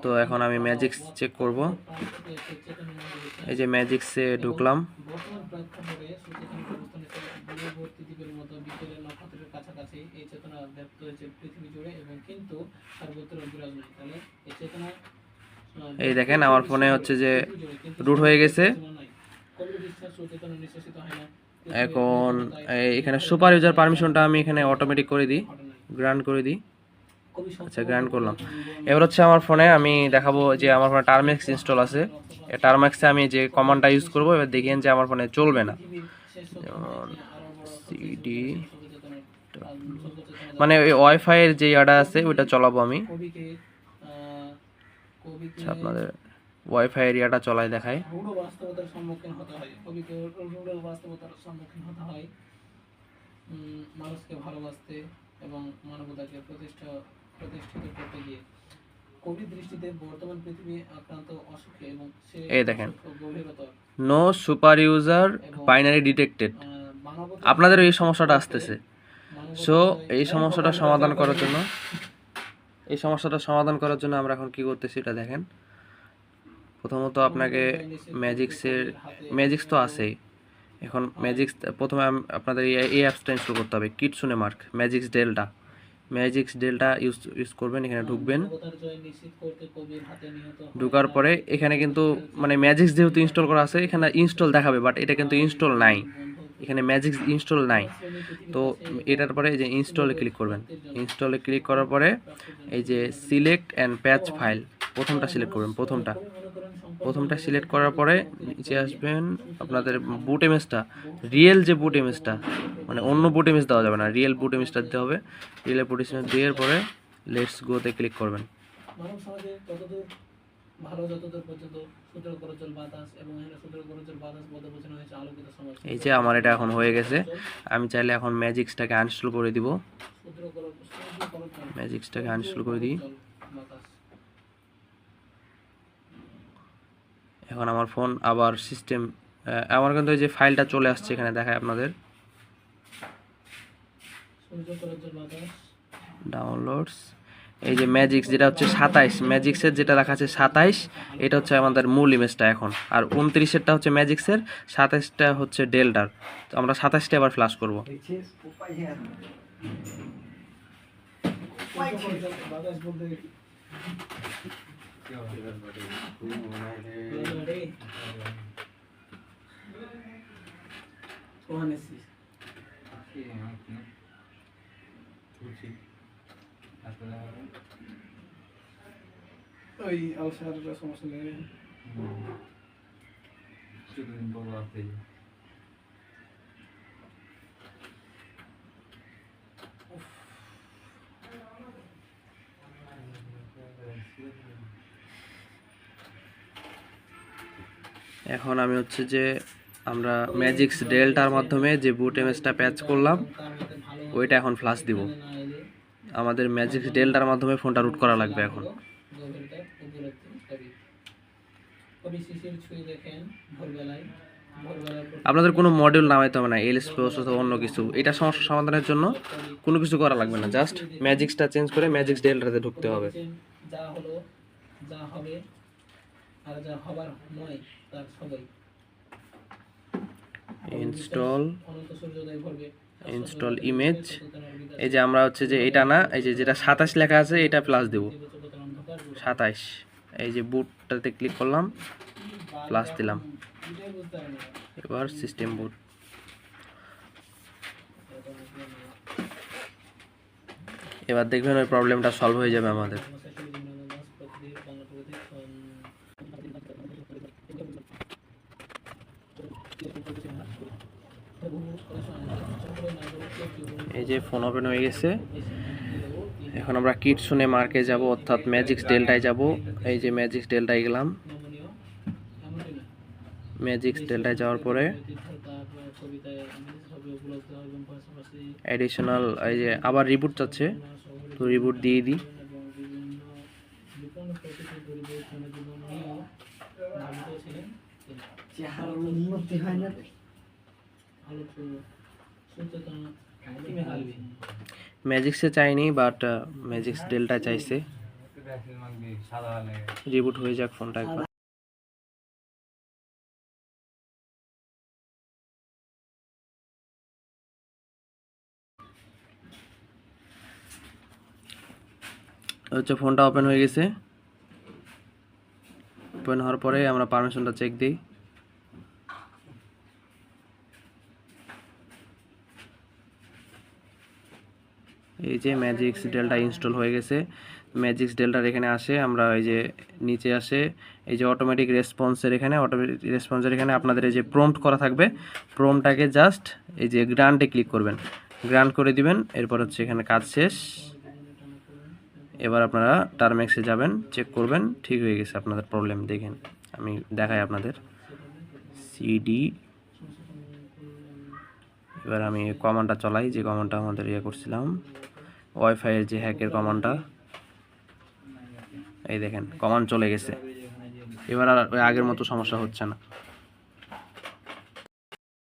তো এখন আমি ম্যাজিক্স চেক করব। এই যে ম্যাজিক্সে ঢুকলাম। এই দেখেন আমার ফোনে হচ্ছে যে রুট হয়ে গেছে। এখন এখানে সুপার ইউজার পারমিশনটা আমি এখানে অটোমেটিক করে দিই, গ্রান্ট করে দিই। আচ্ছা, গ্রান্ট করলাম। এবার হচ্ছে আমার ফোনে আমি দেখাবো যে আমার ফোনে টার্মেক্স ইনস্টল আছে। টার্মেক্সে আমি যে কমান্ডটা ইউজ করবো, এবার দেখেন যে আমার ফোনে চলবে না। যেমন সিডি, মানে ওই ওয়াইফাইয়ের যে ইয়াটা আছে ওইটা চালাবো আমি। আচ্ছা, আপনাদের ওয়াইফাই এরিয়াটা চলাই দেখায়। মানুষকে ভালোবাসতে এবং মানবতাকে প্রতিষ্ঠিত করতে গিয়ে কোভিড দৃষ্টিতে বর্তমান পৃথিবী আক্রান্ত অসুখে এবং এই দেখেন no super user binary detected. আপনাদের এই সমস্যাটা আসতেছে। সো এই সমস্যাটা সমাধান করার জন্য আমরা এখন কি করতেছি এটা দেখেন। প্রথমত আপনাকে ম্যাজিক্স তো আছেই। এখন ম্যাজিক্স প্রথমে আপনাদের এই অ্যাপসটা ইনস্টল করতে হবে, কিটসুনে মার্ক ম্যাজিক্স ডেল্টা ইউজ করবেন। এখানে ঢুকবেন, ঢুকার পরে এখানে কিন্তু মানে ম্যাজিক্স যেহেতু ইনস্টল করা আছে এখানে ইনস্টল দেখাবে, বাট এটা কিন্তু ইনস্টল নাই, এখানে ম্যাজিক্স ইনস্টল নাই। তো এটার পরে এই যে ইনস্টলে ক্লিক করবেন। ইনস্টলে ক্লিক করার পরে এই যে সিলেক্ট অ্যান্ড প্যাচ ফাইল প্রথমটা সিলেক্ট করবেন। প্রথমটা সিলেক্ট করার পরে নিচে আসবেন, আপনাদের বুট ইমেজটা রিয়েল যে বুট ইমেজটা, মানে অন্য বুট ইমেজ দেওয়া যাবে না, রিয়েল বুট ইমেজটা দিতে হবে। রিয়েল বুট ইমেজ দেওয়ার পরে লেটস গোতে ক্লিক করবেন। এই যে আমার এটা এখন হয়ে গেছে। আমি চাইলে এখন ম্যাজিক্সটাকে আনইনস্টল করে দিব। ম্যাজিক্সটাকে আনইনস্টল করে দিই। এখন আমার ফোন আবার সিস্টেম, আমার কিন্তু এই যে ফাইলটা চলে আসছে এখানে দেখায় আপনাদের ডাউনলোডস। এই যে ম্যাজিক্স যেটা হচ্ছে 27, ম্যাজিক্সের যেটা লেখা আছে 27, এটা হচ্ছে আমাদের মূল ইমেজটা এখন। আর 29এরটা হচ্ছে ম্যাজিক্সের, 27টা হচ্ছে ডেল্টার। তো আমরা 27টা এবার ফ্ল্যাশ করব। ওই আলসারের সমস্যা নেই। এখন আমি হচ্ছে যে আমরা ম্যাজিক্স ডেল্টার মাধ্যমে যে বুট ইমেজটা প্যাচ করলাম ওইটা এখন ফ্ল্যাশ দিব। আমাদের ম্যাজিক্স ডেল্টার মাধ্যমে ফোনটা রুট করা লাগবে এখন। আপনাদের কোনো মডিউল নামাইতে হবে না, এলএস প্লাস অথবা অন্য কিছু। এটা সমস্যা সমাধানের জন্য কোনো কিছু করা লাগবে না, জাস্ট ম্যাজিক্সটা চেঞ্জ করে ম্যাজিক্স ডেল্টাতে ঢুকতে হবে। Install image. এই যে আমরা হচ্ছে যে এটা না, এই যে যেটা 27 লেখা আছে এটা প্লাস দেব, 27। এই যে বুটটাতে ক্লিক করলাম, প্লাস দিলাম। এবার সিস্টেম বুট। এবার দেখবেন ওই প্রবলেমটা সলভ হয়ে যাবে আমাদের। এই যে ফোন ওপেন হয়ে গেছে। এখন আমরা কিটসুনে মার্কে যাব, অর্থাৎ ম্যাজিক্স ডেল্টায় যাব। এই যে ম্যাজিক্স ডেল্টায় গেলাম। ম্যাজিক্স ডেল্টায় যাওয়ার পরে অ্যাডিশনাল এই যে আবার রিবুট চাচ্ছে, তো রিবুট দিয়ে দিই। ম্যাজিক্সে চাইনি, বাট ম্যাজিক্স ডেল্টা চাইছে। রিবুট হয়ে যাক ফোনটা একবার। হচ্ছে ফোনটা ওপেন হয়ে গেছে। ওপেন হওয়ার পরে আমরা পারমিশনটা চেক দিই। এই যে ম্যাজিক্স ডেল্টা ইনস্টল হয়ে গেছে। ম্যাজিক্স ডেল্টার এখানে আসে, আমরা এই যে নিচে আসে এই যে অটোমেটিক রেসপন্সের এখানে আপনাদের এই যে প্রম্পট করা থাকবে, প্রম্পটটাকে জাস্ট এই যে গ্রান্টে ক্লিক করবেন, গ্রান্ট করে দিবেন। এরপর হচ্ছে এখানে কাজ শেষ। এবার আপনারা টার্মেক্সে যাবেন, চেক করবেন ঠিক হয়ে গেছে আপনাদের প্রবলেম। দেখেন আমি দেখাই আপনাদের সিডি। এবার আমি কমান্ডটা চলাই, যে কমান্ডটা আমাদের করছিলাম ওয়াইফাইয়ের যে হ্যাকের কমান্ডটা। এই দেখেন কমান্ড চলে গেছে। এবার আর আগের মতো সমস্যা হচ্ছে না।